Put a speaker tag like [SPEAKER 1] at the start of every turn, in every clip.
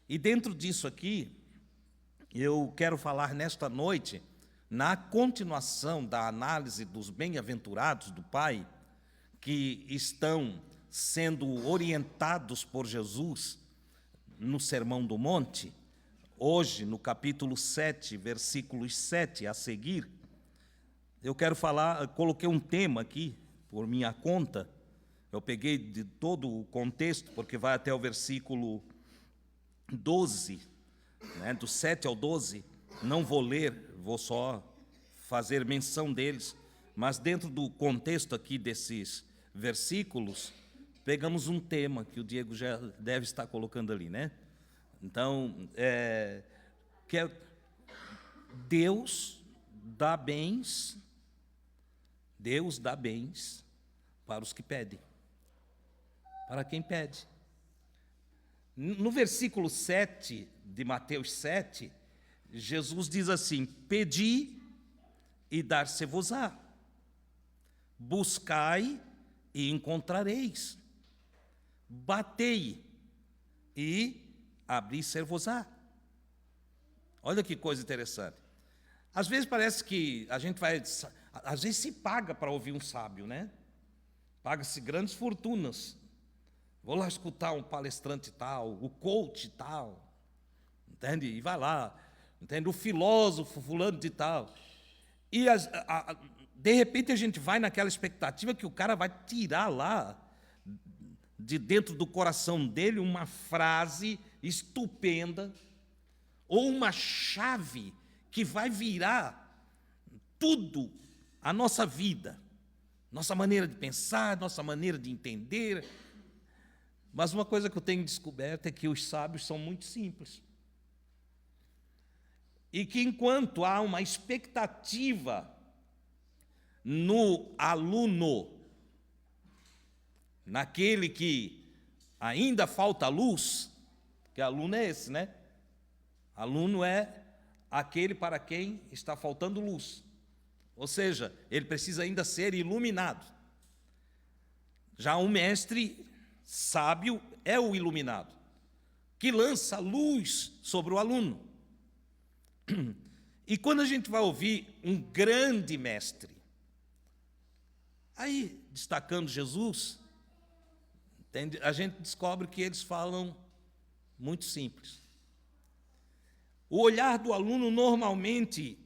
[SPEAKER 1] E dentro disso aqui, eu quero falar nesta noite, na continuação da análise dos bem-aventurados do Pai, que estão sendo orientados por Jesus no Sermão do Monte, hoje no capítulo 7, versículos 7 a seguir. Eu quero falar, coloquei um tema aqui, por minha conta, eu peguei de todo o contexto, porque vai até o versículo 12, né, do 7 ao 12, não vou ler, vou só fazer menção deles, mas dentro do contexto aqui desses versículos, pegamos um tema que o Diego já deve estar colocando ali, né? Então, que é Deus dá bens para os que pedem, para quem pede. No versículo 7 de Mateus 7, Jesus diz assim: pedi e dar-se-vos-á, buscai e encontrareis, batei e abri-se-vos-á. Olha que coisa interessante. Às vezes parece que a gente vai, às vezes se paga para ouvir um sábio, né? Paga-se grandes fortunas. Vou lá escutar um palestrante tal, o coach tal, entende? E vai lá, entende? O filósofo fulano de tal. E de repente a gente vai naquela expectativa que o cara vai tirar lá de dentro do coração dele uma frase estupenda ou uma chave que vai virar tudo a nossa vida, nossa maneira de pensar, nossa maneira de entender. Mas uma coisa que eu tenho descoberto é que os sábios são muito simples. E que enquanto há uma expectativa no aluno, naquele que ainda falta luz, que aluno é esse, né? Aluno é aquele para quem está faltando luz. Ou seja, ele precisa ainda ser iluminado. Já um mestre sábio é o iluminado, que lança luz sobre o aluno. E quando a gente vai ouvir um grande mestre, aí, destacando Jesus, entende? A gente descobre que eles falam muito simples. O olhar do aluno normalmente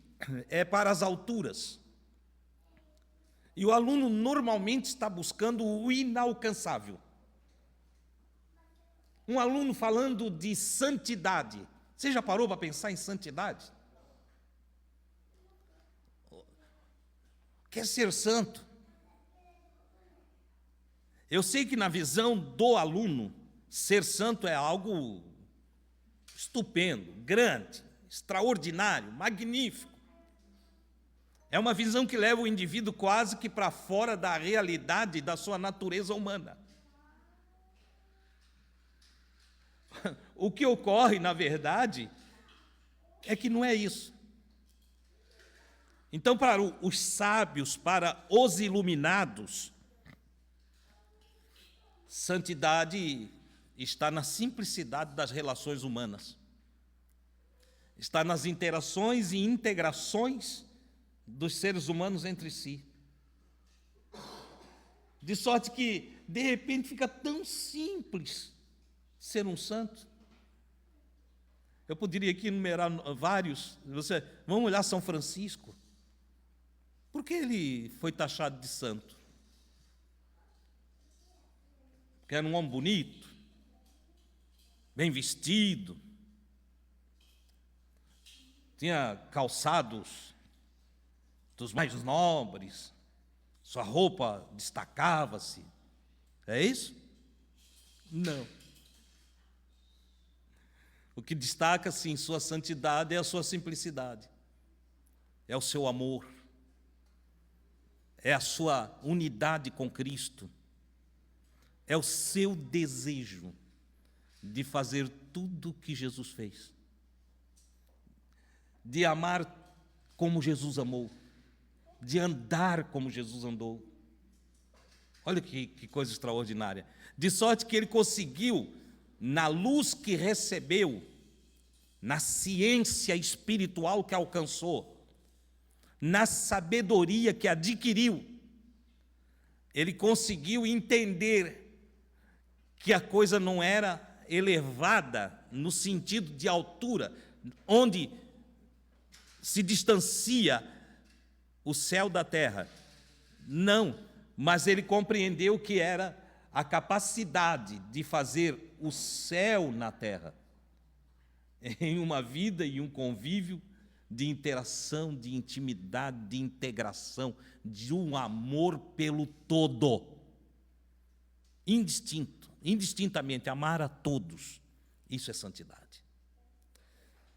[SPEAKER 1] é para as alturas. E o aluno normalmente está buscando o inalcançável. Um aluno falando de santidade. Você já parou para pensar em santidade? Quer ser santo? Eu sei que na visão do aluno, ser santo é algo estupendo, grande, extraordinário, magnífico. É uma visão que leva o indivíduo quase que para fora da realidade da sua natureza humana. O que ocorre, na verdade, é que não é isso. Então, para os sábios, para os iluminados, santidade está na simplicidade das relações humanas. Está nas interações e integrações dos seres humanos entre si. De sorte que, de repente, fica tão simples ser um santo. Eu poderia aqui enumerar vários. Vamos olhar São Francisco. Por que ele foi taxado de santo? Porque era um homem bonito, bem vestido, tinha calçados dos mais nobres, sua roupa destacava-se. É isso? Não. O que destaca-se em sua santidade é a sua simplicidade, é o seu amor, é a sua unidade com Cristo, é o seu desejo de fazer tudo o que Jesus fez. de amar como Jesus amou, de andar como Jesus andou. Olha que coisa extraordinária. De sorte que ele conseguiu, na luz que recebeu, na ciência espiritual que alcançou, na sabedoria que adquiriu, ele conseguiu entender que a coisa não era elevada no sentido de altura, onde se distancia o céu da terra. Não, mas ele compreendeu que era a capacidade de fazer o céu na terra, em uma vida e um convívio de interação, de intimidade, de integração, de um amor pelo todo, indistintamente, amar a todos. Isso é santidade.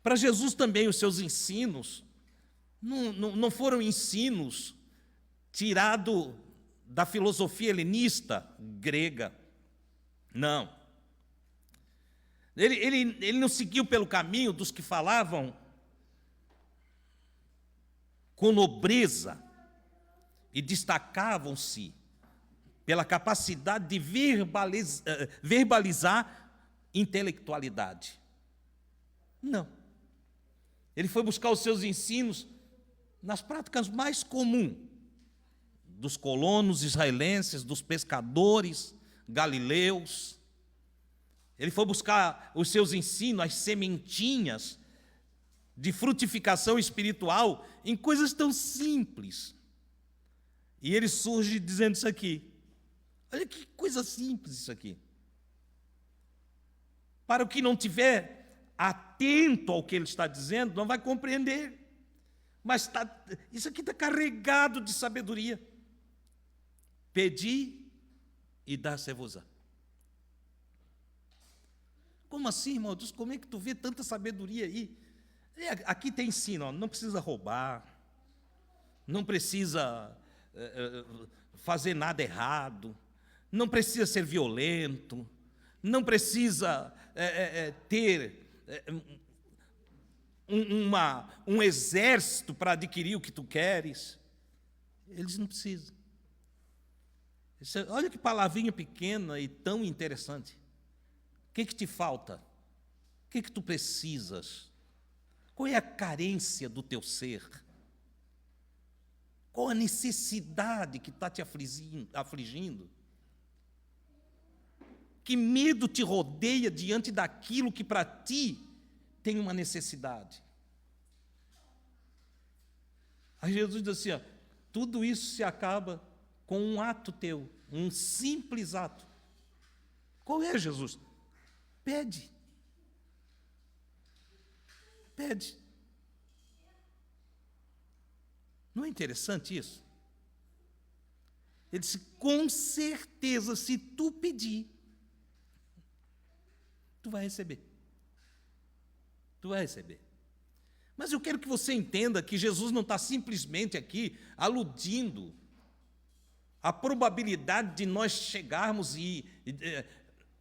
[SPEAKER 1] Para Jesus também, os seus ensinos não foram ensinos tirados da filosofia helenista grega. Não. Ele não seguiu pelo caminho dos que falavam com nobreza e destacavam-se pela capacidade de verbalizar intelectualidade. Não. Ele foi buscar os seus ensinos nas práticas mais comuns dos colonos israelenses, dos pescadores galileus. Ele foi buscar os seus ensinos, as sementinhas de frutificação espiritual em coisas tão simples. E ele surge dizendo isso aqui. Olha que coisa simples isso aqui. Para o que não tiver atento ao que ele está dizendo, não vai compreender. Mas isso aqui está carregado de sabedoria. Pedi e dá-se-vos-á. Como assim, irmão? Como é que tu vê tanta sabedoria aí? Aqui tem ensino, ó, não precisa roubar, não precisa fazer nada errado, não precisa ser violento, não precisa ter um exército para adquirir o que tu queres. Eles não precisam. Olha que palavrinha pequena e tão interessante. O que te falta? O que tu precisas? Qual é a carência do teu ser? Qual a necessidade que está te afligindo? Que medo te rodeia diante daquilo que para ti tem uma necessidade? Aí Jesus diz assim, ó, tudo isso se acaba com um ato teu, um simples ato. Qual é, Jesus? Pede. Pede. Não é interessante isso? Ele disse, com certeza, se tu pedir, tu vai receber. Tu vai receber. Mas eu quero que você entenda que Jesus não está simplesmente aqui aludindo à probabilidade de nós chegarmos e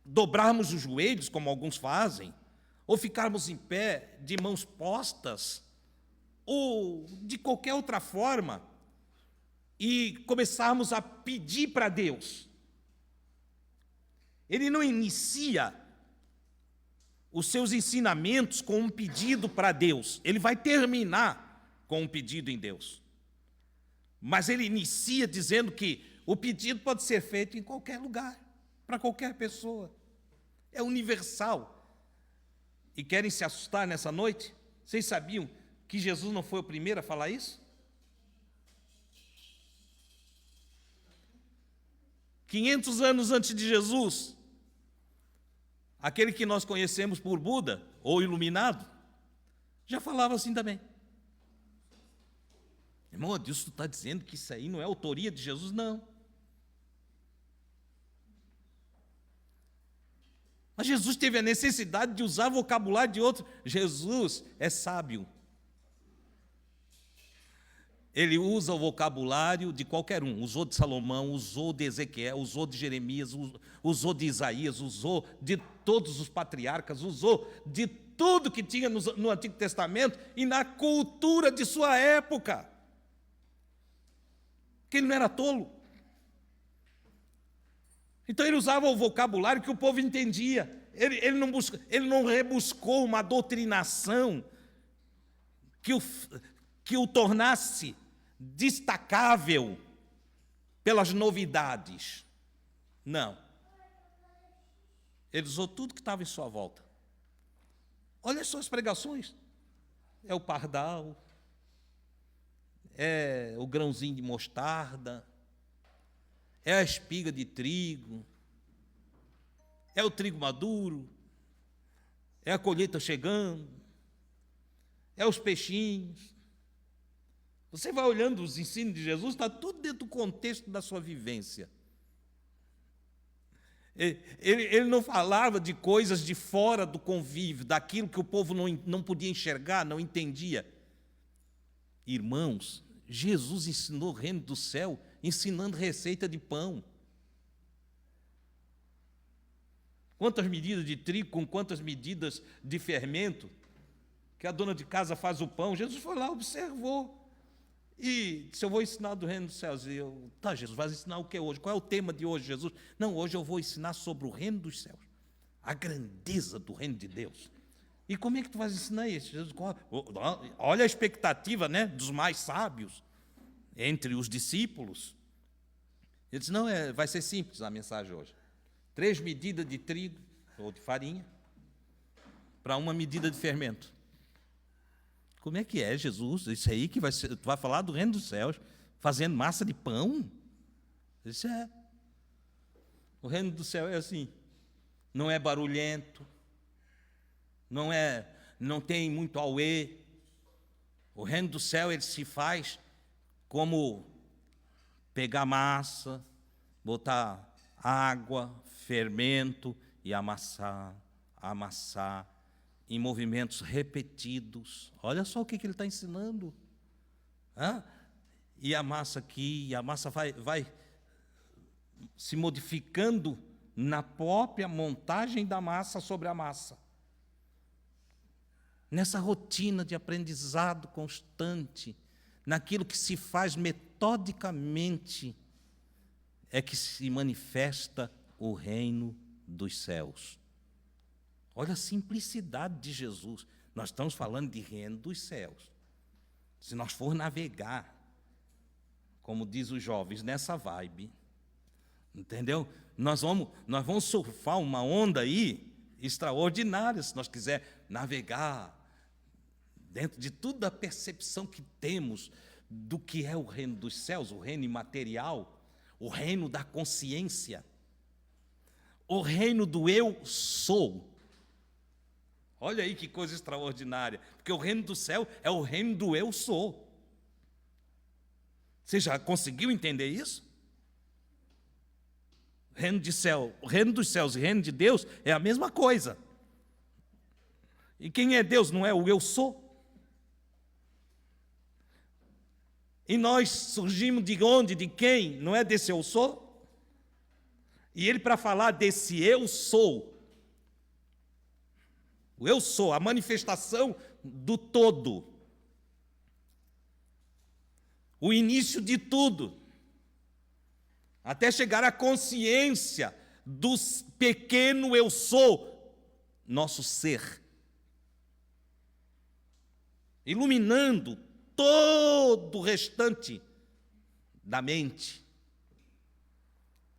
[SPEAKER 1] dobrarmos os joelhos, como alguns fazem, ou ficarmos em pé de mãos postas, ou de qualquer outra forma, e começarmos a pedir para Deus. Ele não inicia os seus ensinamentos com um pedido para Deus. Ele vai terminar com um pedido em Deus. Mas ele inicia dizendo que o pedido pode ser feito em qualquer lugar, para qualquer pessoa. É universal. E querem se assustar nessa noite? Vocês sabiam que Jesus não foi o primeiro a falar isso? 500 anos antes de Jesus, aquele que nós conhecemos por Buda, ou iluminado, já falava assim também. Irmão, Deus, tu está dizendo que isso aí não é autoria de Jesus? Não. Mas Jesus teve a necessidade de usar vocabulário de outro. Jesus é sábio. Ele usa o vocabulário de qualquer um. Usou de Salomão, usou de Ezequiel, usou de Jeremias, usou de Isaías, usou de todos os patriarcas, usou de tudo que tinha no Antigo Testamento e na cultura de sua época. Porque ele não era tolo. Então ele usava o vocabulário que o povo entendia. Ele não rebuscou uma doutrinação que o tornasse destacável pelas novidades. Não. Ele usou tudo que estava em sua volta. Olha as suas pregações. É o pardal, é o grãozinho de mostarda, é a espiga de trigo, é o trigo maduro, é a colheita chegando, é os peixinhos. Você vai olhando os ensinos de Jesus, está tudo dentro do contexto da sua vivência. Ele não falava de coisas de fora do convívio, daquilo que o povo não podia enxergar, não entendia. Irmãos, Jesus ensinou o reino do céu ensinando receita de pão. Quantas medidas de trigo, com quantas medidas de fermento, que a dona de casa faz o pão. Jesus foi lá, observou. E disse, eu vou ensinar do reino dos céus. E eu, tá, Jesus, vai ensinar o que hoje? Qual é o tema de hoje, Jesus? Não, hoje eu vou ensinar sobre o reino dos céus, a grandeza do reino de Deus. E como é que tu vais ensinar isso? Jesus, olha a expectativa, né, dos mais sábios entre os discípulos. Ele disse, não, vai ser simples a mensagem hoje. 3 medidas de trigo ou de farinha para 1 medida de fermento. Como é que é, Jesus? Isso aí que tu vai falar do reino dos céus, fazendo massa de pão? Isso é. O reino do céu é assim. Não é barulhento, não tem muito auê. O reino do céu ele se faz como pegar massa, botar água, fermento e amassar, em movimentos repetidos. Olha só o que ele está ensinando. E a massa aqui, e a massa vai se modificando na própria montagem da massa sobre a massa. Nessa rotina de aprendizado constante, naquilo que se faz metodicamente, é que se manifesta o reino dos céus. Olha a simplicidade de Jesus. Nós estamos falando de reino dos céus. Se nós for navegar, como diz os jovens, nessa vibe, entendeu? Nós vamos surfar uma onda aí extraordinária, se nós quiser navegar dentro de toda a percepção que temos do que é o reino dos céus, o reino imaterial, o reino da consciência, o reino do eu sou. Olha aí que coisa extraordinária, porque o reino do céu é o reino do eu sou. Você já conseguiu entender isso? O reino dos céus e o reino de Deus é a mesma coisa. E quem é Deus não é o eu sou? E nós surgimos de onde, de quem? Não é desse eu sou? E ele, para falar desse eu sou, o eu sou, a manifestação do todo, o início de tudo, até chegar à consciência do pequeno eu sou, nosso ser, iluminando todo o restante da mente.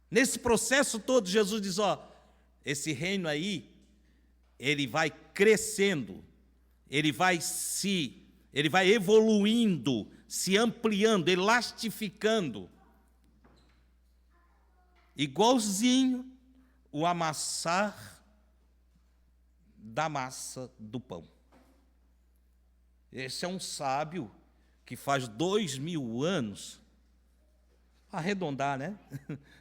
[SPEAKER 1] Nesse processo todo, Jesus diz, esse reino aí, ele vai crescendo, ele vai evoluindo, se ampliando, elastificando, igualzinho o amassar da massa do pão. Esse é um sábio que faz 2000 anos, arredondar, né?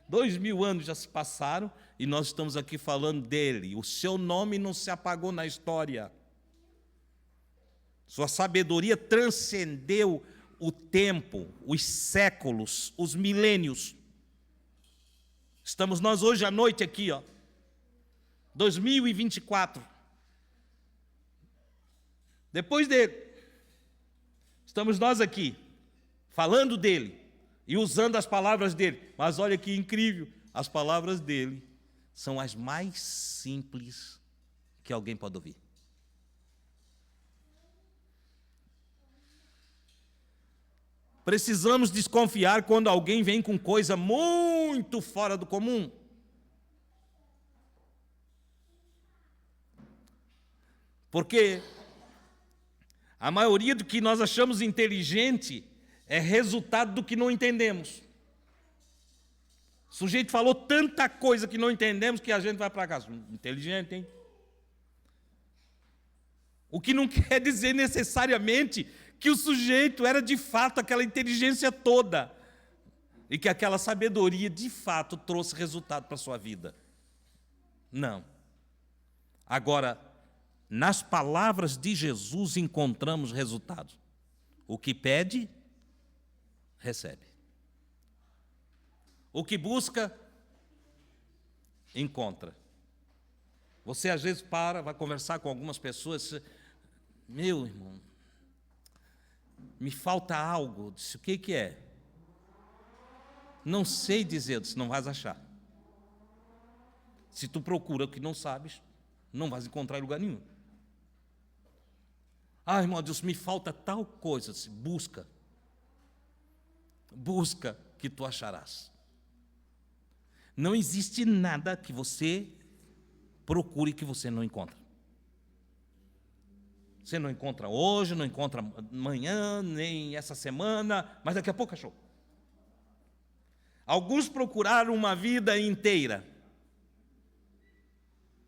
[SPEAKER 1] 2000 anos já se passaram e nós estamos aqui falando dele. O seu nome não se apagou na história. Sua sabedoria transcendeu o tempo, os séculos, os milênios. Estamos nós hoje à noite aqui, 2024. Depois dele, estamos nós aqui, falando dele e usando as palavras dele. Mas olha que incrível, as palavras dele são as mais simples que alguém pode ouvir. Precisamos desconfiar quando alguém vem com coisa muito fora do comum. Porque a maioria do que nós achamos inteligente é resultado do que não entendemos. O sujeito falou tanta coisa que não entendemos que a gente vai para casa. Inteligente, hein? O que não quer dizer necessariamente que o sujeito era de fato aquela inteligência toda e que aquela sabedoria de fato trouxe resultado para a sua vida. Não. Agora, nas palavras de Jesus encontramos resultados. O que pede, recebe. O que busca, encontra. Você às vezes vai conversar com algumas pessoas, meu irmão, me falta algo. Eu disse, o que é? Não sei dizer. Eu disse, não vais achar. Se tu procura o que não sabes, não vais encontrar em lugar nenhum. Ah, irmão, Deus, me falta tal coisa. Eu disse, busca. Busca que tu acharás. Não existe nada que você procure que você não encontra. Você não encontra hoje, não encontra amanhã, nem essa semana, mas daqui a pouco achou. Alguns procuraram uma vida inteira.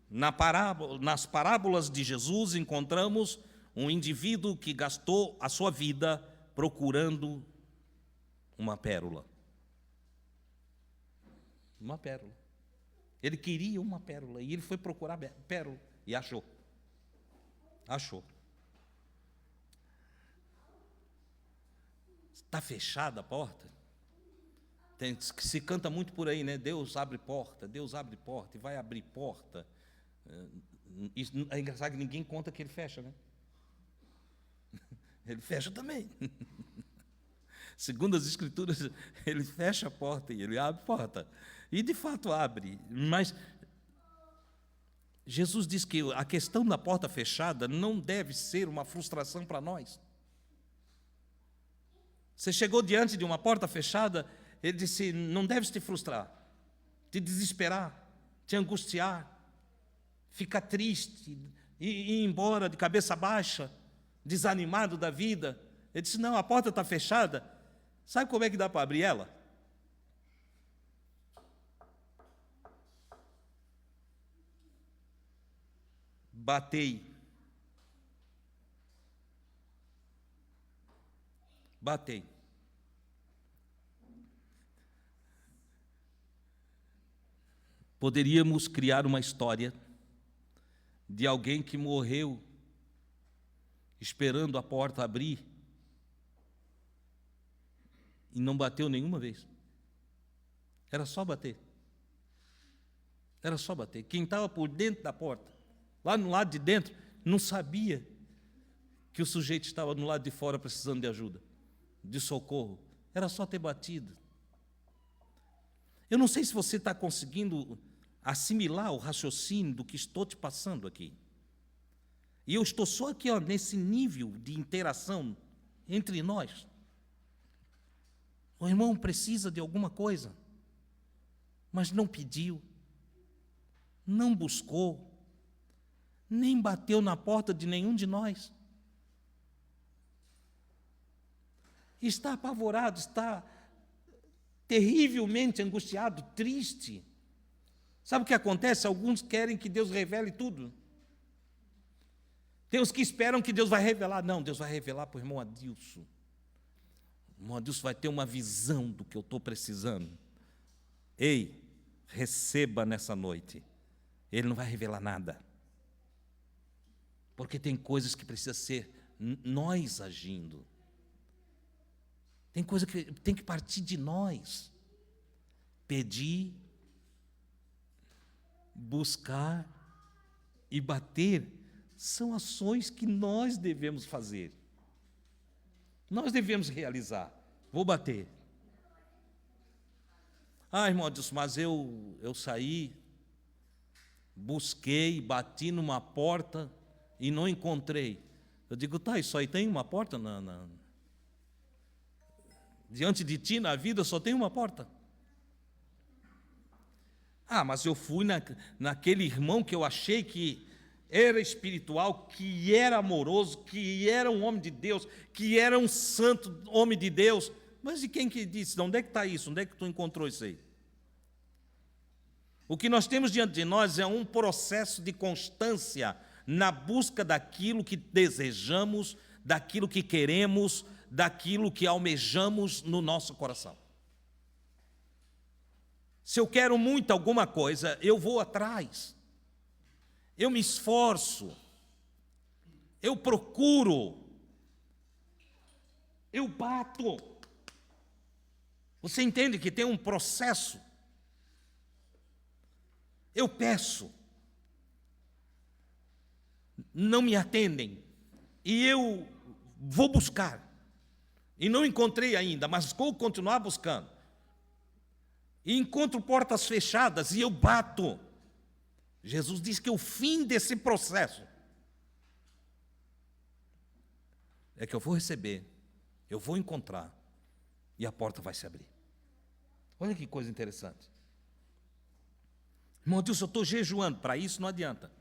[SPEAKER 1] Nas parábolas de Jesus encontramos um indivíduo que gastou a sua vida procurando uma pérola. Uma pérola. Ele queria uma pérola e ele foi procurar pérola e achou. Achou. Está fechada a porta? Se canta muito por aí, né? Deus abre porta e vai abrir porta. É engraçado que ninguém conta que ele fecha, né? Ele fecha também. Segundo as Escrituras, ele fecha a porta e ele abre a porta. E de fato abre. Mas Jesus diz que a questão da porta fechada não deve ser uma frustração para nós. Você chegou diante de uma porta fechada, ele disse, não deves te frustrar, te desesperar, te angustiar, ficar triste, ir embora de cabeça baixa, desanimado da vida. Ele disse, não, a porta está fechada, sabe como é que dá para abrir ela? Batei. Batei. Poderíamos criar uma história de alguém que morreu esperando a porta abrir e não bateu nenhuma vez. Era só bater. Era só bater. Quem estava por dentro da porta, lá no lado de dentro, não sabia que o sujeito estava no lado de fora precisando de ajuda, de socorro. Era só ter batido. Eu não sei se você está conseguindo assimilar o raciocínio do que estou te passando aqui. E eu estou só aqui, nesse nível de interação entre nós. O irmão precisa de alguma coisa, mas não pediu, não buscou, nem bateu na porta de nenhum de nós. Está apavorado, está terrivelmente angustiado, triste. Sabe o que acontece? Alguns querem que Deus revele tudo. Tem os que esperam que Deus vai revelar. Não, Deus vai revelar para o irmão Adilson. O irmão Adilson vai ter uma visão do que eu estou precisando. Ei, receba nessa noite. Ele não vai revelar nada. Porque tem coisas que precisa ser nós agindo. Tem coisa que tem que partir de nós. Pedir, buscar e bater são ações que nós devemos fazer. Nós devemos realizar. Vou bater. Irmão Adilson, mas eu saí, busquei, bati numa porta e não encontrei. Eu digo, isso aí tem uma porta? Diante de ti, na vida, só tem uma porta. Mas eu fui naquele irmão que eu achei que era espiritual, que era amoroso, que era um homem de Deus, que era um santo homem de Deus. Mas e quem que disse? Onde é que está isso? Onde é que tu encontrou isso aí? O que nós temos diante de nós é um processo de constância na busca daquilo que desejamos, daquilo que queremos, daquilo que almejamos no nosso coração. Se eu quero muito alguma coisa, eu vou atrás, eu me esforço, eu procuro, eu bato. Você entende que tem um processo? Eu peço, não me atendem, e eu vou buscar, e não encontrei ainda, mas vou continuar buscando, e encontro portas fechadas, e eu bato. Jesus diz que o fim desse processo é que eu vou receber, eu vou encontrar, e a porta vai se abrir. Olha que coisa interessante. Irmão Deus, eu estou jejuando, para isso não adianta.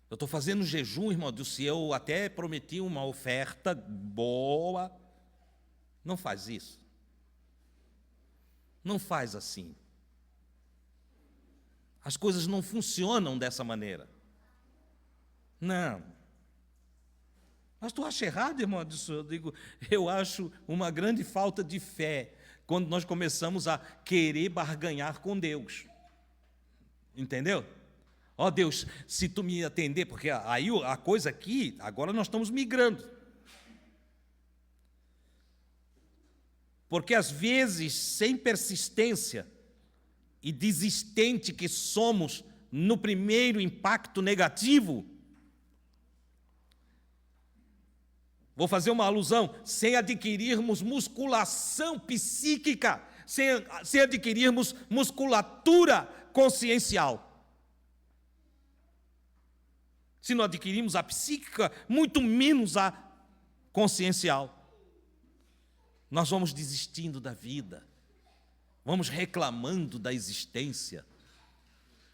[SPEAKER 1] Eu estou fazendo jejum, irmão Deus, se eu até prometi uma oferta boa, não faz isso. Não faz assim. As coisas não funcionam dessa maneira. Não. Mas tu acha errado, irmão Deus? Eu digo, eu acho uma grande falta de fé quando nós começamos a querer barganhar com Deus. Entendeu? Deus, se tu me atender, porque aí a coisa aqui, agora nós estamos migrando. Porque às vezes, sem persistência e desistente que somos no primeiro impacto negativo, vou fazer uma alusão, sem adquirirmos musculação psíquica, sem adquirirmos musculatura consciencial. Se não adquirimos a psíquica, muito menos a consciencial. Nós vamos desistindo da vida, vamos reclamando da existência,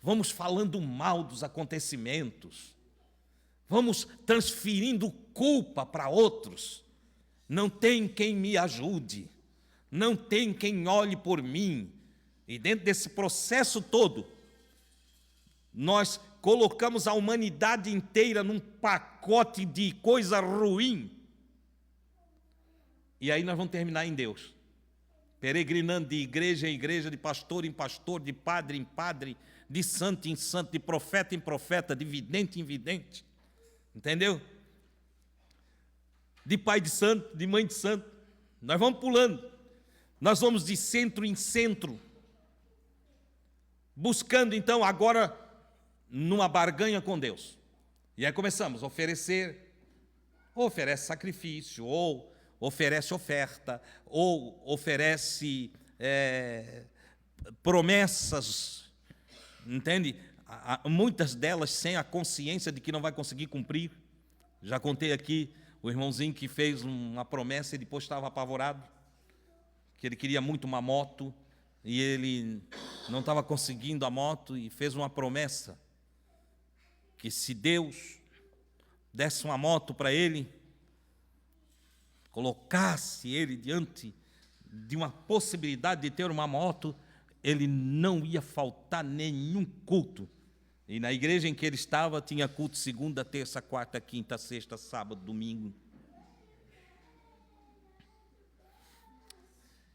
[SPEAKER 1] vamos falando mal dos acontecimentos, vamos transferindo culpa para outros. Não tem quem me ajude, não tem quem olhe por mim. E dentro desse processo todo, nós colocamos a humanidade inteira num pacote de coisa ruim. E aí nós vamos terminar em Deus, peregrinando de igreja em igreja, de pastor em pastor, de padre em padre, de santo em santo, de profeta em profeta, de vidente em vidente. Entendeu? De pai de santo, de mãe de santo. Nós vamos pulando. Nós vamos de centro em centro, buscando então agora numa barganha com Deus. E aí começamos a oferecer, ou oferece sacrifício, ou oferece oferta, ou oferece promessas, entende? Muitas delas sem a consciência de que não vai conseguir cumprir. Já contei aqui o irmãozinho que fez uma promessa e depois estava apavorado, que ele queria muito uma moto, e ele não estava conseguindo a moto, e fez uma promessa, que se Deus desse uma moto para ele, colocasse ele diante de uma possibilidade de ter uma moto, ele não ia faltar nenhum culto. E na igreja em que ele estava, tinha culto segunda, terça, quarta, quinta, sexta, sábado, domingo.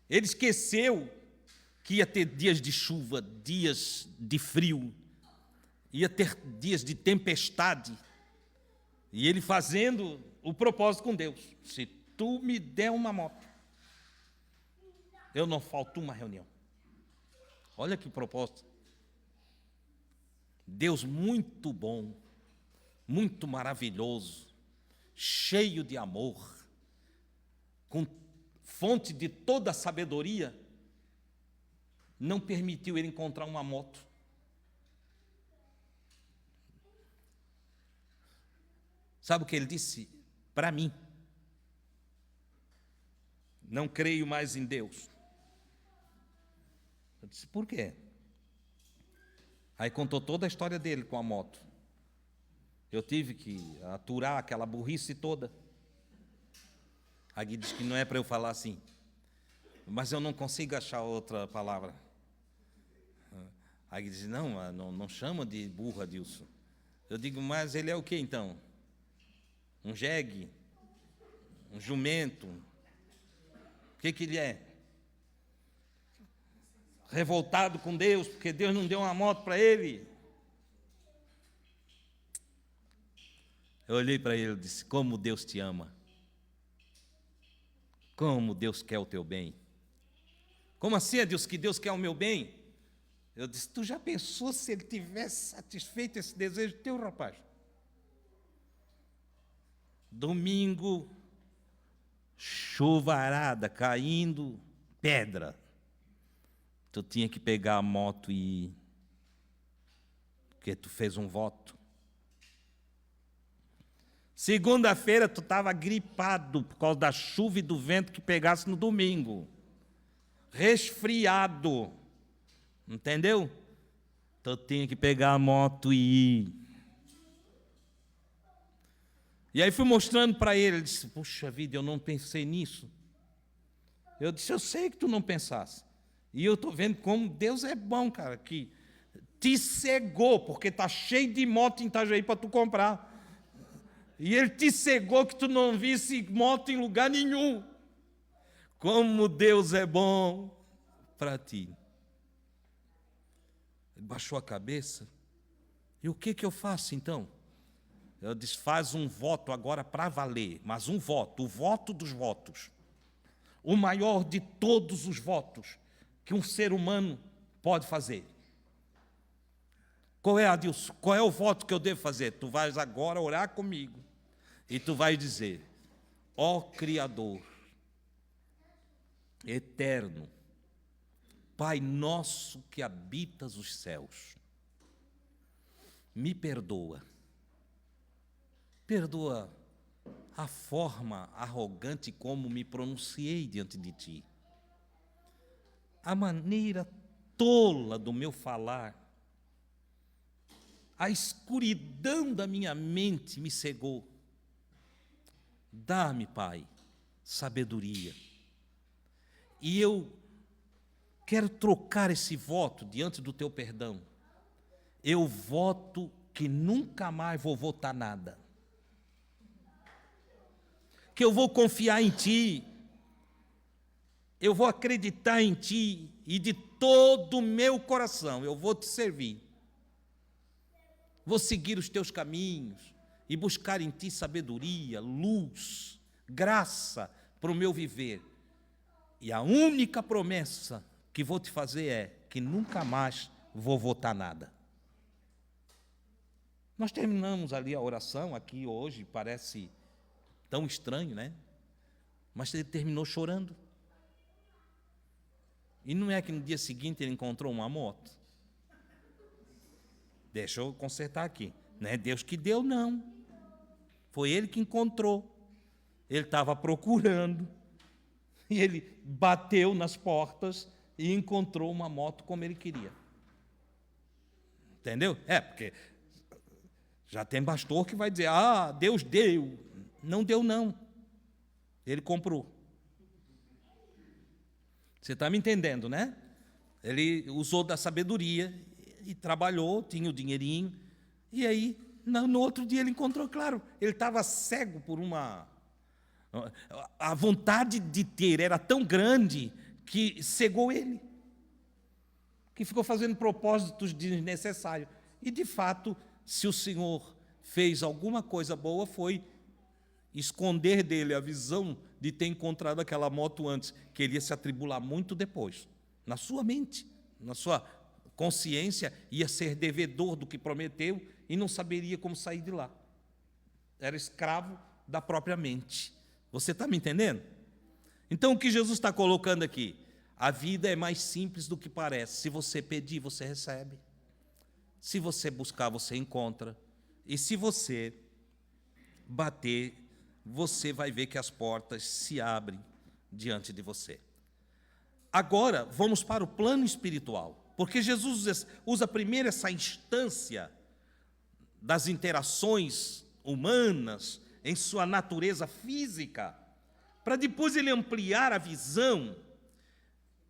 [SPEAKER 1] Ele esqueceu que ia ter dias de chuva, dias de frio, ia ter dias de tempestade. E ele fazendo o propósito com Deus: se tu me der uma moto, eu não falto uma reunião. Olha que propósito. Deus muito bom, muito maravilhoso, cheio de amor, com fonte de toda a sabedoria, não permitiu ele encontrar uma moto. Sabe o que ele disse? Para mim, não creio mais em Deus. Eu disse, por quê? Aí contou toda a história dele com a moto. Eu tive que aturar aquela burrice toda. Aí disse que não é para eu falar assim, mas eu não consigo achar outra palavra. Aí disse, não chama de burro, Adilson. Eu digo, mas ele é o que então? Um jegue? Um jumento? O que ele é? Revoltado com Deus, porque Deus não deu uma moto para ele. Eu olhei para ele e disse, como Deus te ama. Como Deus quer o teu bem. Como assim, Deus, que Deus quer o meu bem? Eu disse, tu já pensou se ele tivesse satisfeito esse desejo teu, rapaz? Domingo, chuvarada, caindo, pedra. Tu tinha que pegar a moto e ir, porque tu fez um voto. Segunda-feira tu estava gripado por causa da chuva e do vento que pegasse no domingo. Resfriado. Entendeu? Então eu tinha que pegar a moto e ir. E aí fui mostrando para ele, ele disse, puxa vida, eu não pensei nisso. Eu disse, eu sei que tu não pensasse. E eu estou vendo como Deus é bom, cara, que te cegou, porque está cheio de moto em Itajaí para tu comprar. E ele te cegou que tu não visse moto em lugar nenhum. Como Deus é bom para ti. Ele baixou a cabeça. E o que eu faço então? Eu disse, faz um voto agora para valer, mas um voto, o voto dos votos. O maior de todos os votos que um ser humano pode fazer. Qual é, Adilson? Qual é o voto que eu devo fazer? Tu vais agora orar comigo e tu vais dizer, ó Criador, eterno, Pai nosso que habitas os céus, me perdoa. Perdoa a forma arrogante como me pronunciei diante de Ti. A maneira tola do meu falar. A escuridão da minha mente me cegou. Dá-me, Pai, sabedoria. E eu quero trocar esse voto diante do Teu perdão. Eu voto que nunca mais vou votar nada. Que eu vou confiar em Ti, eu vou acreditar em Ti, e de todo o meu coração eu vou Te servir. Vou seguir os Teus caminhos, e buscar em Ti sabedoria, luz, graça para o meu viver. E a única promessa que vou Te fazer é que nunca mais vou votar nada. Nós terminamos ali a oração, aqui hoje, parece tão estranho, né? Mas ele terminou chorando. E não é que no dia seguinte ele encontrou uma moto? Deixa eu consertar aqui. Não é Deus que deu, não. Foi ele que encontrou. Ele estava procurando. E ele bateu nas portas e encontrou uma moto como ele queria. Entendeu? Porque já tem pastor que vai dizer, Deus deu. Não deu, não. Ele comprou. Você está me entendendo, né? Ele usou da sabedoria e trabalhou, tinha o dinheirinho. E aí, no outro dia, ele encontrou, claro, ele estava cego por uma... A vontade de ter era tão grande que cegou ele. Que ficou fazendo propósitos desnecessários. E, de fato, se o Senhor fez alguma coisa boa, foi esconder dele a visão de ter encontrado aquela moto antes, que ele ia se atribular muito depois, na sua mente, na sua consciência, ia ser devedor do que prometeu e não saberia como sair de lá. Era escravo da própria mente. Você está me entendendo? Então, o que Jesus está colocando aqui? A vida é mais simples do que parece. Se você pedir, você recebe. Se você buscar, você encontra. E se você bater, você vai ver que as portas se abrem diante de você. Agora, vamos para o plano espiritual. Porque Jesus usa primeiro essa instância das interações humanas em sua natureza física, para depois ele ampliar a visão.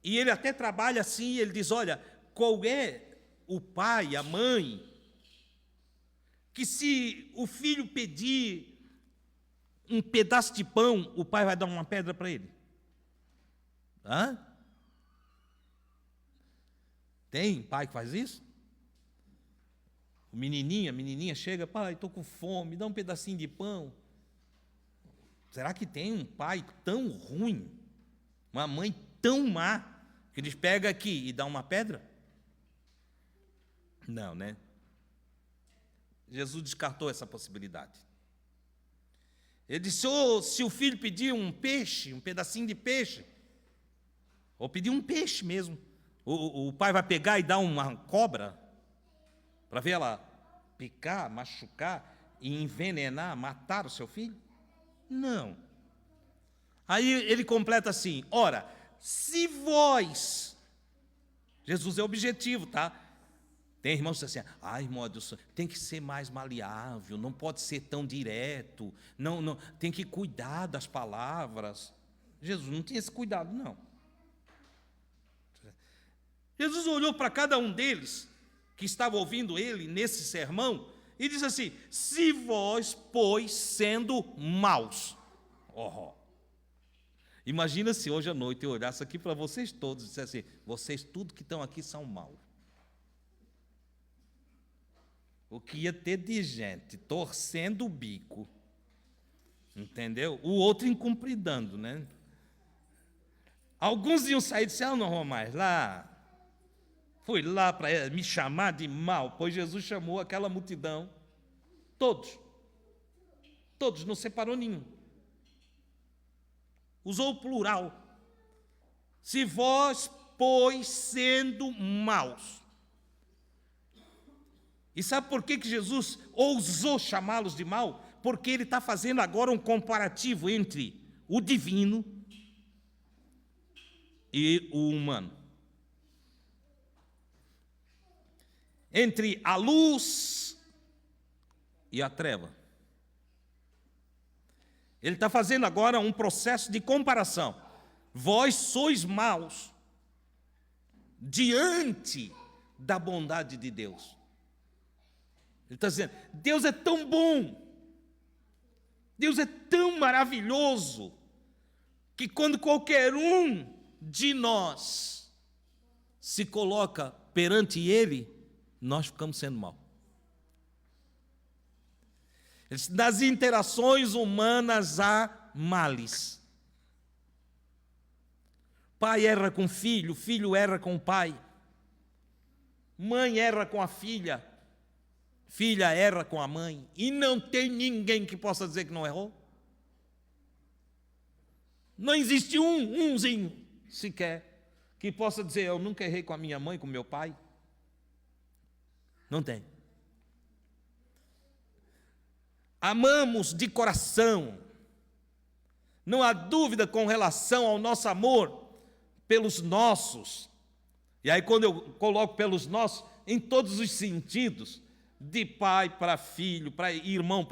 [SPEAKER 1] E ele até trabalha assim, ele diz, olha, qual é o pai, a mãe, que se o filho pedir um pedaço de pão, o pai vai dar uma pedra para ele? Hã? Tem pai que faz isso? O menininho, a menininha chega, pai, estou com fome, me dá um pedacinho de pão. Será que tem um pai tão ruim, uma mãe tão má, que eles pegam aqui e dão uma pedra? Não, né? Jesus descartou essa possibilidade. Ele disse, se o filho pedir um peixe, um pedacinho de peixe, ou pedir um peixe mesmo, o pai vai pegar e dar uma cobra, para ver ela picar, machucar e envenenar, matar o seu filho? Não. Aí ele completa assim, ora, se vós, Jesus é objetivo, tá? Tem irmãos que dizem assim, irmão Adilson, tem que ser mais maleável, não pode ser tão direto, não, tem que cuidar das palavras. Jesus não tinha esse cuidado, não. Jesus olhou para cada um deles, que estava ouvindo ele nesse sermão, e disse assim, se vós, pois, sendo maus. Imagina se hoje à noite eu olhasse aqui para vocês todos e dissesse assim, vocês tudo que estão aqui são maus. O que ia ter de gente torcendo o bico, entendeu? O outro incumpridando, né? Alguns iam sair e dizer, não vou mais lá. Fui lá para me chamar de mal, pois Jesus chamou aquela multidão, todos, não separou nenhum. Usou o plural. Se vós, pois, sendo maus. E sabe por que Jesus ousou chamá-los de mal? Porque ele está fazendo agora um comparativo entre o divino e o humano. Entre a luz e a treva. Ele está fazendo agora um processo de comparação. Vós sois maus diante da bondade de Deus. Ele está dizendo, Deus é tão bom, Deus é tão maravilhoso, que quando qualquer um de nós se coloca perante Ele, nós ficamos sendo mal. Nas interações humanas há males. Pai erra com filho, filho erra com o pai. Mãe erra com a filha, filha erra com a mãe. E não tem ninguém que possa dizer que não errou. Não existe umzinho sequer que possa dizer, eu nunca errei com a minha mãe, com meu pai. Não tem. Amamos de coração. Não há dúvida com relação ao nosso amor pelos nossos. E aí quando eu coloco pelos nossos, em todos os sentidos, de pai para filho, para irmão,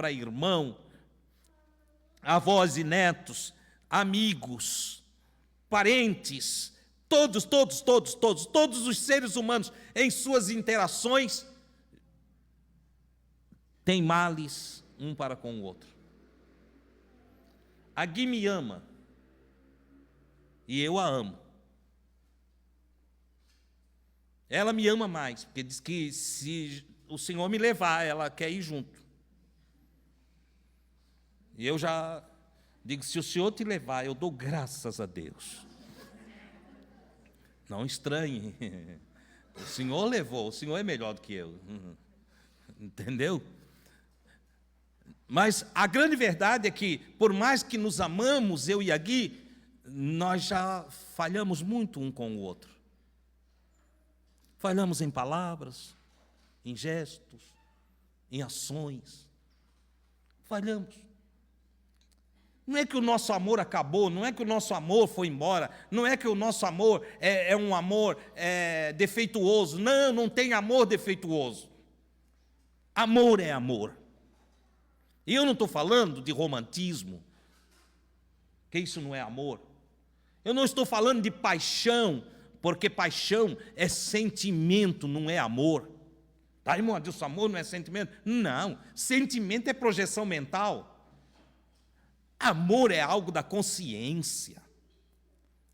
[SPEAKER 1] avós e netos, amigos, parentes, todos os seres humanos em suas interações têm males um para com o outro. A Gui me ama e eu a amo. Ela me ama mais, porque diz que se o Senhor me levar, ela quer ir junto. E eu já digo, se o Senhor te levar, eu dou graças a Deus. Não estranhe, O Senhor levou, o Senhor é melhor do que eu. Entendeu? Mas a grande verdade é que, por mais que nos amamos, eu e a Gui, nós já falhamos muito um com o outro. Falhamos em palavras, em gestos, em ações. Falhamos. Não é que o nosso amor acabou, não é que o nosso amor foi embora, não é que o nosso amor é um amor defeituoso. Não, não tem amor defeituoso. Amor é amor. E eu não estou falando de romantismo, que isso não é amor. Eu não estou falando de paixão, porque paixão é sentimento, não é amor. Tá, irmão, Deus, amor não é sentimento? Não, sentimento é projeção mental. Amor é algo da consciência.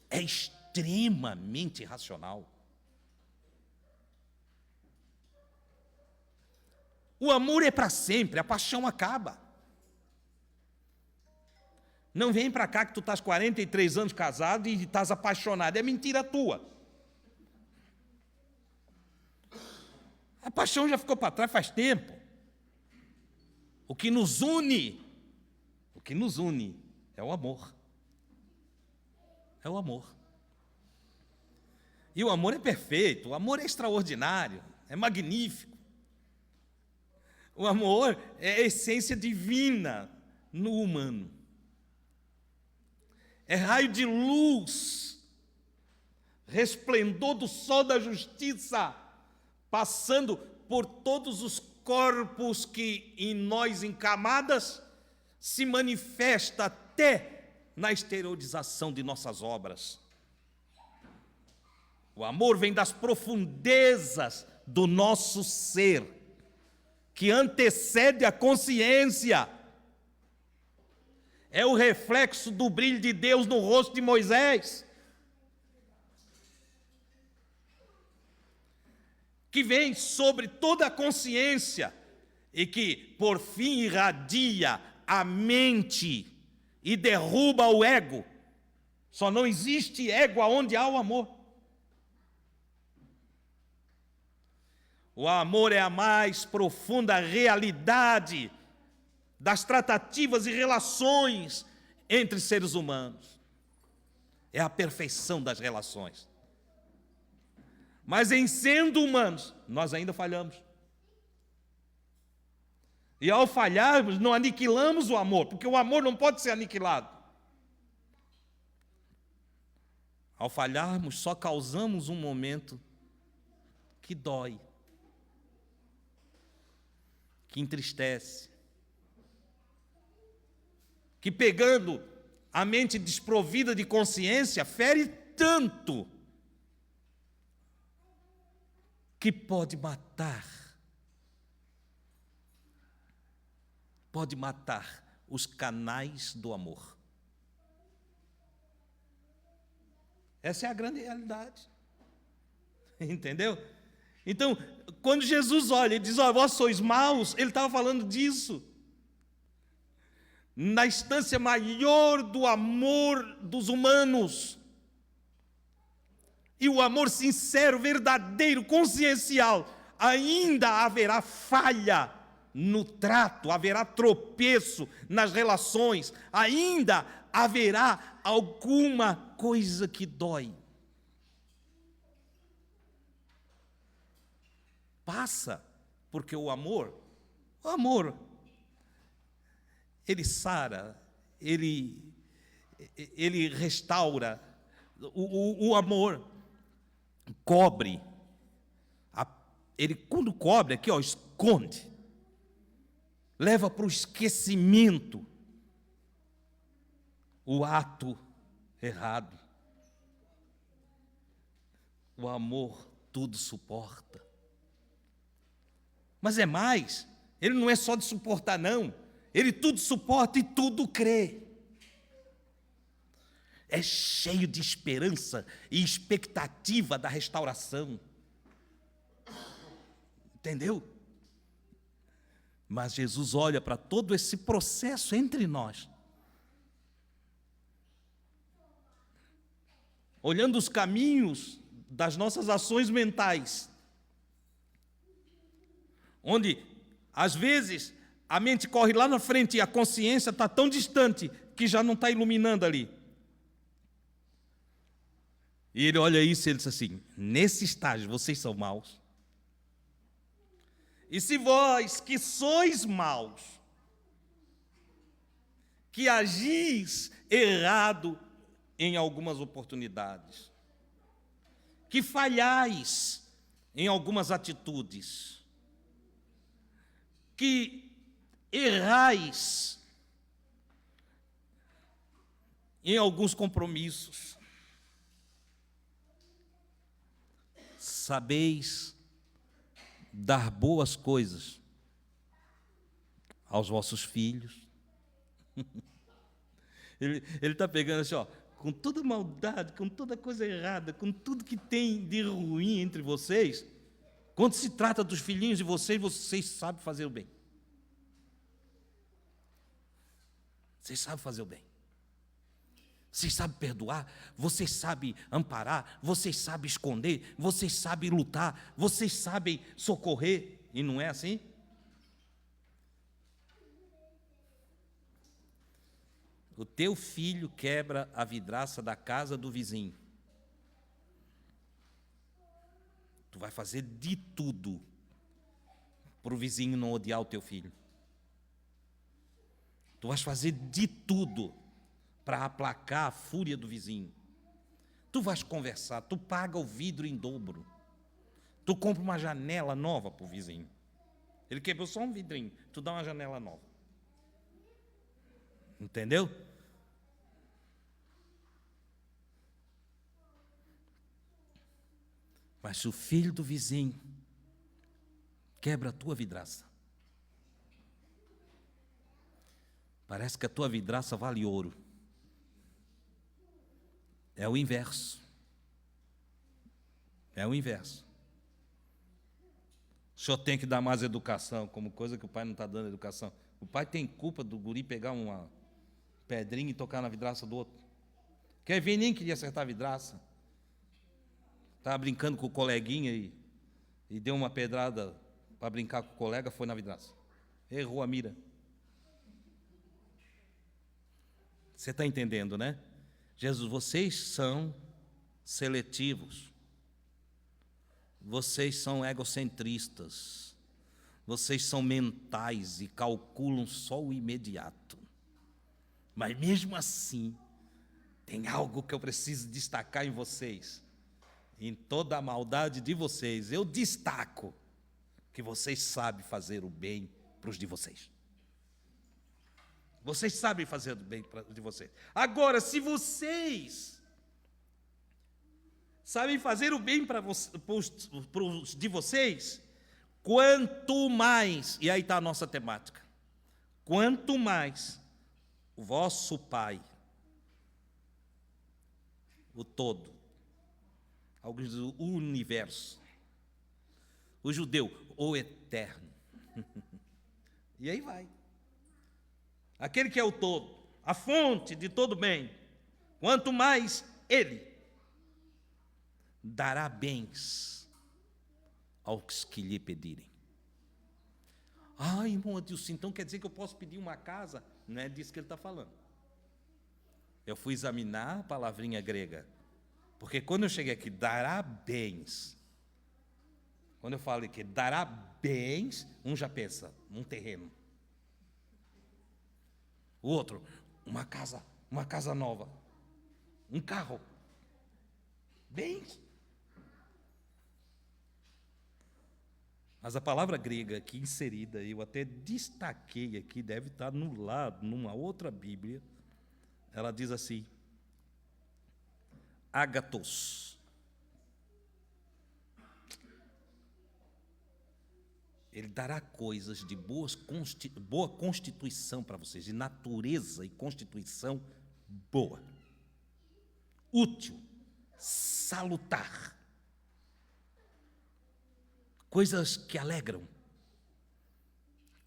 [SPEAKER 1] É extremamente racional. O amor é para sempre, a paixão acaba. Não vem para cá que tu estás 43 anos casado e estás apaixonado. É mentira tua. A paixão já ficou para trás faz tempo. O que nos une é o amor. É o amor. E o amor é perfeito, o amor é extraordinário, é magnífico. O amor é a essência divina no humano. É raio de luz, resplendor do sol da justiça, passando por todos os corpos que em nós em camadas se manifesta até na exteriorização de nossas obras. O amor vem das profundezas do nosso ser, que antecede a consciência. É o reflexo do brilho de Deus no rosto de Moisés, que vem sobre toda a consciência e que, por fim, irradia a mente e derruba o ego. Só não existe ego aonde há o amor. O amor é a mais profunda realidade das tratativas e relações entre seres humanos. É a perfeição das relações. Mas em sendo humanos, nós ainda falhamos. E ao falharmos, não aniquilamos o amor, porque o amor não pode ser aniquilado. Ao falharmos, só causamos um momento que dói, que entristece, que pegando a mente desprovida de consciência, fere tanto que pode matar os canais do amor. Essa é a grande realidade. Entendeu? Então, quando Jesus olha e diz, ó, vós sois maus, ele estava falando disso. Na instância maior do amor dos humanos. E o amor sincero, verdadeiro, consciencial, ainda haverá falha no trato, haverá tropeço nas relações, ainda haverá alguma coisa que dói. Passa, porque o amor, ele sara, ele restaura. O amor cobre, ele quando cobre aqui, ó, esconde, leva para o esquecimento o ato errado. O amor tudo suporta. Mas é mais, ele não é só de suportar, não. Ele tudo suporta e tudo crê. É cheio de esperança e expectativa da restauração. Entendeu? Mas Jesus olha para todo esse processo entre nós, olhando os caminhos das nossas ações mentais, onde, às vezes, a mente corre lá na frente e a consciência está tão distante que já não está iluminando ali. E ele olha isso e ele diz assim: nesse estágio vocês são maus. E se vós que sois maus, que agis errado em algumas oportunidades, que falhais em algumas atitudes, que errais em alguns compromissos, sabeis dar boas coisas aos vossos filhos. Ele está pegando assim, ó, com toda maldade, com toda coisa errada, com tudo que tem de ruim entre vocês. Quando se trata dos filhinhos de vocês, vocês sabem fazer o bem. Vocês sabem fazer o bem. Vocês sabem perdoar, vocês sabem amparar, vocês sabem esconder, vocês sabem lutar, vocês sabem socorrer. E não é assim? O teu filho quebra a vidraça da casa do vizinho. Tu vai fazer de tudo para o vizinho não odiar o teu filho. Tu vais fazer de tudo para aplacar a fúria do vizinho. Tu vais conversar, tu paga o vidro em dobro. Tu compra uma janela nova para o vizinho. Ele quebrou só um vidrinho, tu dá uma janela nova. Entendeu? Mas se o filho do vizinho quebra a tua vidraça, parece que a tua vidraça vale ouro. É o inverso. É o inverso. O senhor tem que dar mais educação, como coisa que o pai não está dando educação. O pai tem culpa do guri pegar uma pedrinha e tocar na vidraça do outro. Quer ver, nem queria acertar a vidraça. Estava brincando com o coleguinha e deu uma pedrada para brincar com o colega, foi na vidraça. Errou a mira. Você está entendendo, né? Jesus, vocês são seletivos. Vocês são egocentristas. Vocês são mentais e calculam só o imediato. Mas mesmo assim, tem algo que eu preciso destacar em vocês. Em toda a maldade de vocês, eu destaco que vocês sabem fazer o bem para os de vocês. Vocês sabem fazer o bem para os de vocês. Agora, se vocês sabem fazer o bem para os de vocês, quanto mais, e aí está a nossa temática, quanto mais o vosso Pai, o todo, alguns dizem o universo, o judeu, o eterno, e aí vai, aquele que é o todo, a fonte de todo bem, quanto mais Ele dará bens aos que lhe pedirem. Ah, irmão Adilson, então quer dizer que eu posso pedir uma casa? Não é disso que ele está falando. Eu fui examinar a palavrinha grega, porque quando eu cheguei aqui, dará bens. Quando eu falei que dará bens, um já pensa, um terreno. O outro, uma casa nova, um carro. Bens. Mas a palavra grega aqui inserida, eu até destaquei aqui, deve estar no lado, numa outra Bíblia, ela diz assim, agathos. Ele dará coisas de boa constituição para vocês, de natureza e constituição boa, útil, salutar, coisas que alegram,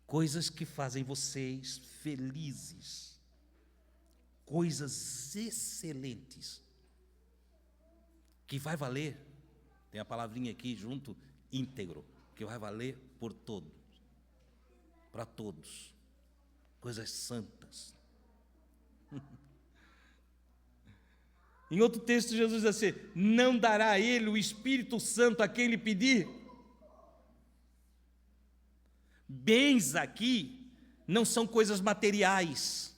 [SPEAKER 1] coisas que fazem vocês felizes, coisas excelentes, que vai valer, tem a palavrinha aqui junto, íntegro, que vai valer por todos. para todos, coisas santas. Em outro texto, Jesus diz assim: não dará a ele o Espírito Santo a quem lhe pedir. Bens aqui não são coisas materiais,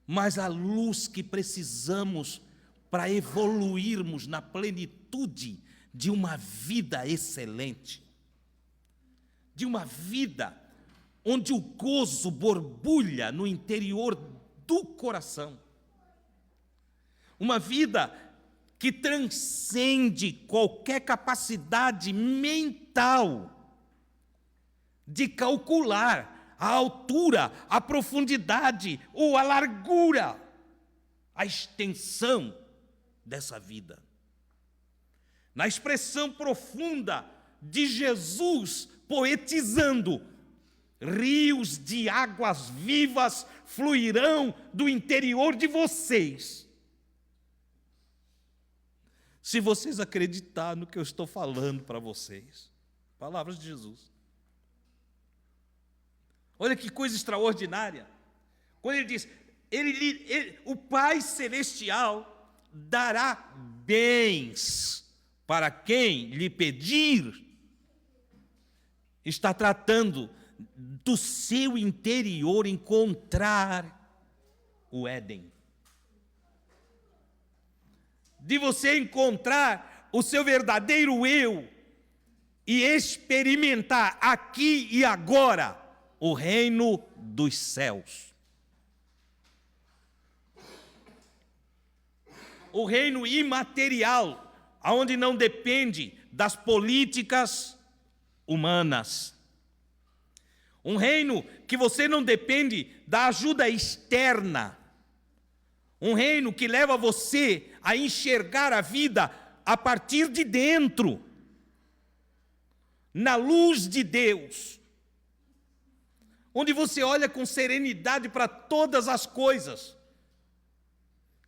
[SPEAKER 1] mas a luz que precisamos para evoluirmos na plenitude de uma vida excelente, de uma vida onde o gozo borbulha no interior do coração, uma vida que transcende qualquer capacidade mental de calcular a altura, a profundidade ou a largura, a extensão dessa vida. Na expressão profunda de Jesus poetizando: rios de águas vivas fluirão do interior de vocês. Se vocês acreditarem no que eu estou falando para vocês. Palavras de Jesus. Olha que coisa extraordinária. Quando ele diz, o Pai Celestial dará bens para quem lhe pedir, está tratando do seu interior encontrar o Éden. De você encontrar o seu verdadeiro eu e experimentar aqui e agora o reino dos céus. O reino imaterial, aonde não depende das políticas humanas. Um reino que você não depende da ajuda externa. Um reino que leva você a enxergar a vida a partir de dentro, na luz de Deus, onde você olha com serenidade para todas as coisas,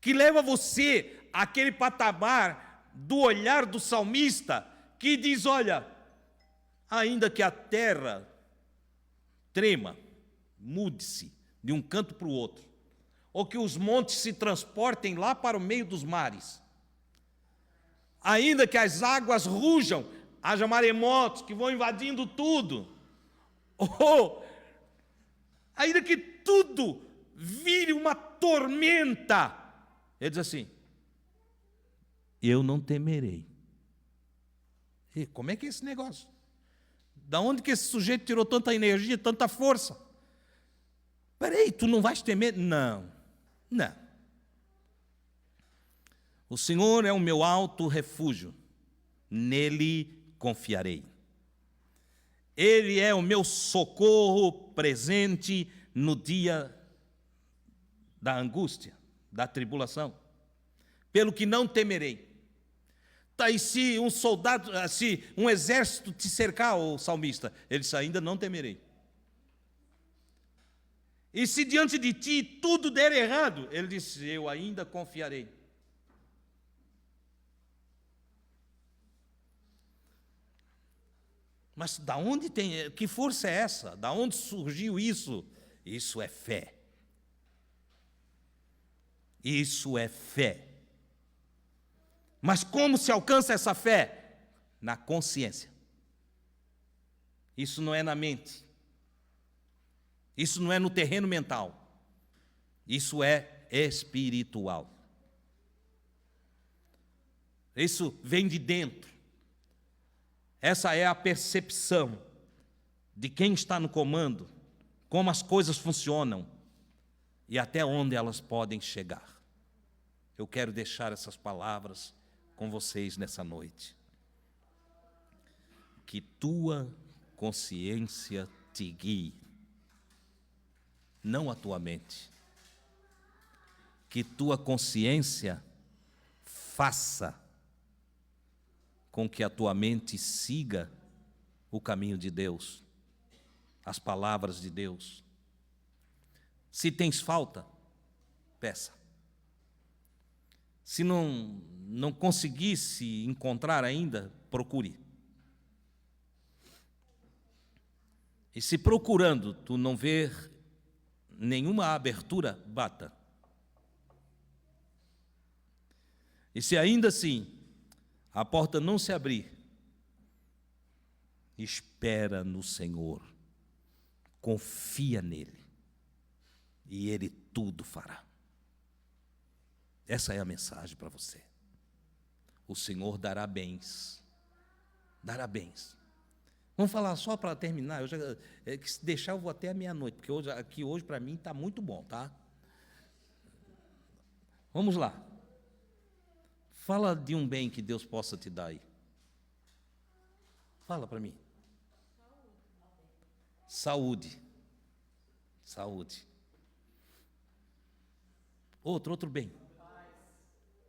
[SPEAKER 1] que leva você àquele patamar do olhar do salmista, que diz: olha, ainda que a terra trema, mude-se de um canto para o outro, ou que os montes se transportem lá para o meio dos mares, ainda que as águas rujam, haja maremotos que vão invadindo tudo, ou ainda que tudo vire uma tormenta, ele diz assim: eu não temerei. E como é que é esse negócio? Da onde que esse sujeito tirou tanta energia, tanta força? Peraí, tu não vais temer? Não. O Senhor é o meu alto refúgio, nele confiarei. Ele é o meu socorro presente no dia da angústia, da tribulação. Pelo que não temerei. Tá, e se um soldado, se um exército te cercar, o salmista, ele disse: ainda não temerei. E se diante de ti tudo der errado, ele disse: eu ainda confiarei. Mas da onde tem, que força é essa? Da onde surgiu isso? Isso é fé. Isso é fé. Mas como se alcança essa fé? Na consciência. Isso não é na mente. Isso não é no terreno mental. Isso é espiritual. Isso vem de dentro. Essa é a percepção de quem está no comando, como as coisas funcionam e até onde elas podem chegar. Eu quero deixar essas palavras com vocês nessa noite. Que tua consciência te guie, não a tua mente. Que tua consciência faça com que a tua mente siga o caminho de Deus, as palavras de Deus. Se tens falta, peça. Se não conseguisse encontrar ainda, procure. E se procurando tu não ver nenhuma abertura, bata. E se ainda assim a porta não se abrir, espera no Senhor, confia nele, e ele tudo fará. Essa é a mensagem para você. O Senhor dará bens, dará bens. Vamos falar só para terminar, que se deixar eu vou até a meia-noite, porque hoje para mim está muito bom, tá? Vamos lá. Fala de um bem que Deus possa te dar aí. Fala para mim. Saúde. Saúde. Outro bem.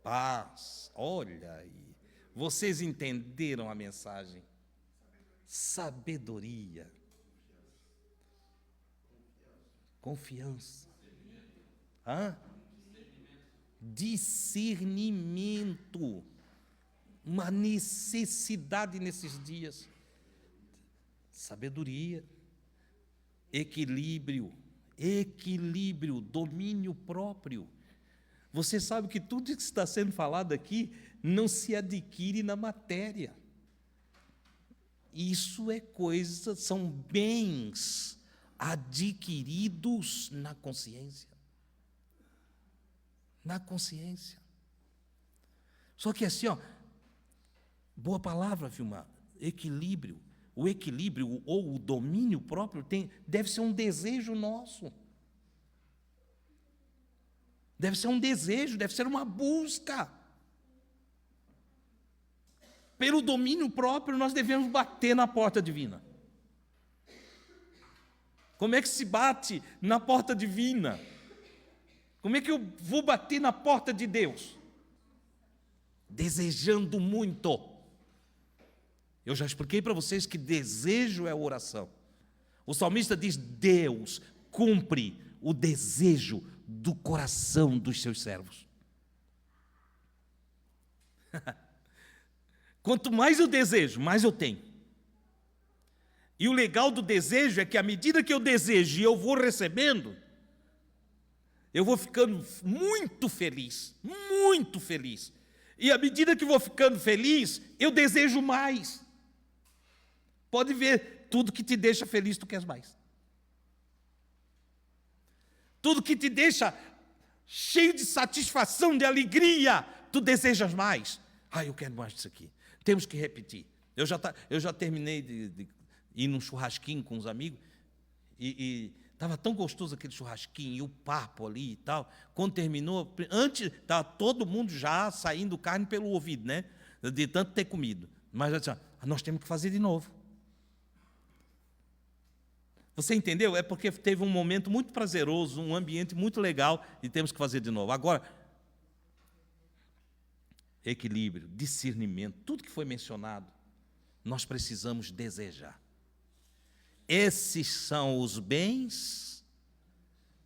[SPEAKER 1] Paz. Olha aí. Vocês entenderam a mensagem? Sabedoria. Confiança. Discernimento. Uma necessidade nesses dias. Sabedoria. Equilíbrio, domínio próprio. Você sabe que tudo que está sendo falado aqui não se adquire na matéria. Isso é coisa, são bens adquiridos na consciência. Na consciência. Só que assim, boa palavra, Vilmar, equilíbrio. O equilíbrio ou o domínio próprio deve ser um desejo nosso. Deve ser um desejo, deve ser uma busca. Pelo domínio próprio, nós devemos bater na porta divina. Como é que se bate na porta divina? Como é que eu vou bater na porta de Deus? Desejando muito. Eu já expliquei para vocês que desejo é oração. O salmista diz: Deus cumpre o desejo do coração dos seus servos. Quanto mais eu desejo, mais eu tenho. E o legal do desejo é que à medida que eu desejo e eu vou recebendo, eu vou ficando muito feliz, muito feliz. E à medida que vou ficando feliz, eu desejo mais. Pode ver, tudo que te deixa feliz, tu queres mais. Tudo que te deixa cheio de satisfação, de alegria, tu desejas mais. Eu quero mais disso aqui. Temos que repetir. Eu já terminei de ir num churrasquinho com os amigos, e estava tão gostoso aquele churrasquinho, e o papo ali e tal. Quando terminou, antes estava todo mundo já saindo carne pelo ouvido, né? De tanto ter comido. Mas eu disse, nós temos que fazer de novo. Você entendeu? É porque teve um momento muito prazeroso, um ambiente muito legal, e temos que fazer de novo. Agora, equilíbrio, discernimento, tudo que foi mencionado, nós precisamos desejar. Esses são os bens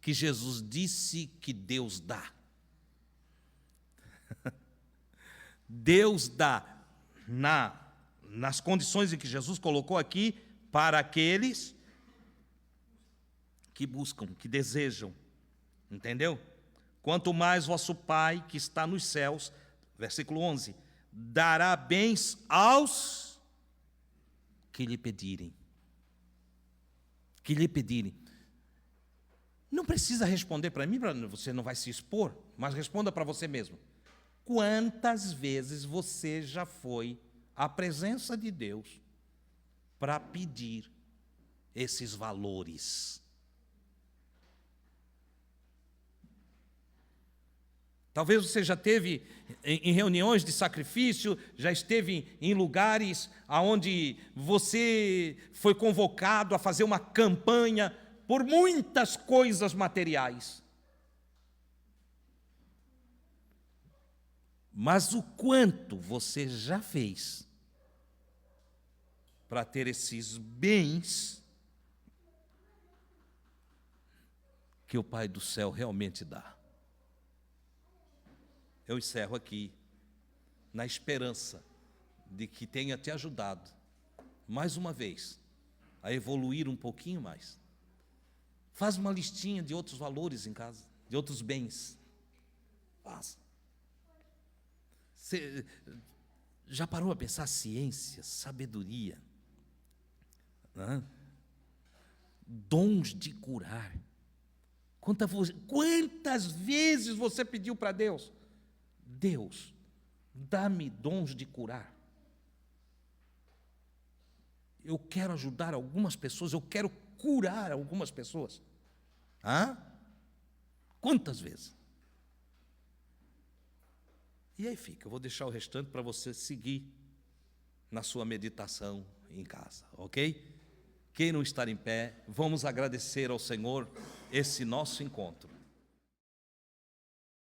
[SPEAKER 1] que Jesus disse que Deus dá. Deus dá nas condições em que Jesus colocou aqui para aqueles que buscam, que desejam. Entendeu? Quanto mais vosso Pai que está nos céus, versículo 11, dará bens aos que lhe pedirem. Que lhe pedirem. Não precisa responder para mim, você não vai se expor, mas responda para você mesmo. Quantas vezes você já foi à presença de Deus para pedir esses valores? Talvez você já esteve em reuniões de sacrifício, já esteve em lugares onde você foi convocado a fazer uma campanha por muitas coisas materiais. Mas o quanto você já fez para ter esses bens que o Pai do céu realmente dá? Eu encerro aqui, na esperança de que tenha te ajudado, mais uma vez, a evoluir um pouquinho mais. Faz uma listinha de outros valores em casa, de outros bens. Faça. Você já parou a pensar ciência, sabedoria, né? Dons de curar? Quantas vezes você pediu para Deus: Deus, dá-me dons de curar. Eu quero ajudar algumas pessoas, eu quero curar algumas pessoas. Quantas vezes? E aí fica, eu vou deixar o restante para você seguir na sua meditação em casa, ok? Quem não estar em pé, vamos agradecer ao Senhor esse nosso encontro.